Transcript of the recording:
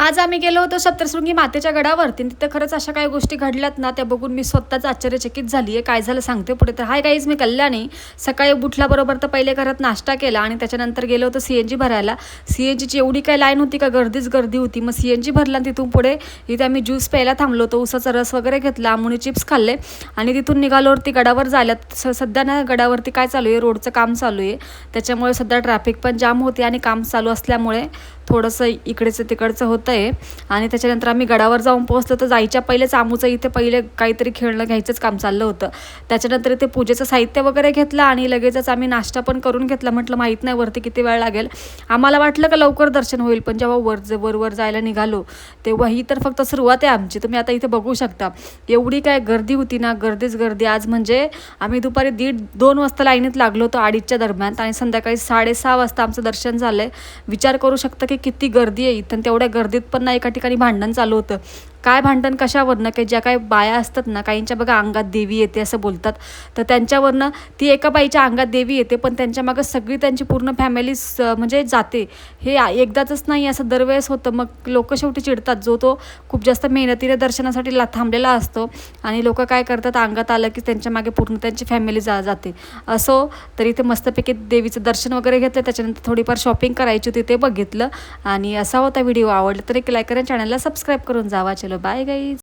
आज आम्ही गेलो होतो सप्तशृंगी मातेच्या गडावरती. तिथं खरंच अशा काही गोष्टी घडल्यात ना, त्या बघून मी स्वतःच आश्चर्यचकित झाली आहे. काय झालं सांगते पुढे. तर हाय गाईज, मी कल्याणी. सकाळी उठल्याबरोबर तर पहिले घरात नाश्ता केला आणि त्याच्यानंतर गेलो होतो CNG भरायला. CNGची एवढी काही लाईन होती का, गर्दीच गर्दी होती. मग CNG भरला आणि तिथून पुढे इथे आम्ही ज्यूस प्यायला थांबलो होतो. उसाचा रस वगैरे घेतला, आमुनी चिप्स खाल्ले आणि तिथून निघालोवरती गडावर जायला. सध्या ना गडावरती काय चालू आहे, रोडचं काम चालू आहे. त्याच्यामुळे सध्या ट्रॅफिक पण जाम होते आणि काम चालू असल्यामुळे थोडंसं इकडेचं तिकडचं होतं आहे. आणि त्याच्यानंतर आम्ही गडावर जाऊन पोहोचलो. तर जायच्या पहिलेच आमूचं इथे पहिले काहीतरी खेळणं घ्यायचंच काम चाललं होतं. त्याच्यानंतर इथे पूजेचं साहित्य वगैरे घेतलं आणि लगेचच आम्ही नाश्ता पण करून घेतला. म्हटलं माहीत नाही वरती किती वेळ लागेल. आम्हाला वाटलं का लवकर दर्शन होईल, पण जेव्हा वर जायला निघालो तेव्हा ही तर फक्त सुरुवात आहे आमची. तुम्ही आता इथे बघू शकता एवढी काय गर्दी होती ना, गर्दीच गर्दी. आज म्हणजे आम्ही दुपारी 1:30-2 वाजता लाईनीत लागलो होतो 2:30च्या दरम्यान आणि संध्याकाळी 6:30 वाजता आमचं दर्शन झालं आहे. विचार करू शकता की किती गर्दी आहे इथं. तेवढ्या गर्दीत पण ना एका ठिकाणी भांडण चालू होतं. काय भांडण कशावरनं, की ज्या काही बाया असतात ना, काहींच्या बघा अंगात देवी येते असं बोलतात. तर त्यांच्यावरनं ती एका बाईच्या अंगात देवी येते, पण त्यांच्या मागं सगळी त्यांची पूर्ण फॅमिली म्हणजे जाते. हे एकदाच नाही, असं दरवेळेस होतं. मग लोक शेवटी चिडतात. जो तो खूप जास्त मेहनतीने दर्शनासाठी थांबलेला असतो आणि लोक काय करतात, अंगात आलं की त्यांच्या मागे पूर्ण त्यांची फॅमिली जाते. असो, तर इथे मस्तपैकी देवीचं दर्शन वगैरे घेतलं. त्याच्यानंतर थोडीफार शॉपिंग करायची होती, ते बघितलं. आणि असा होता व्हिडिओ. आवडला तर एक लाईक करा, चॅनलला सबस्क्राईब करून जावा. चलो बाय गाईज.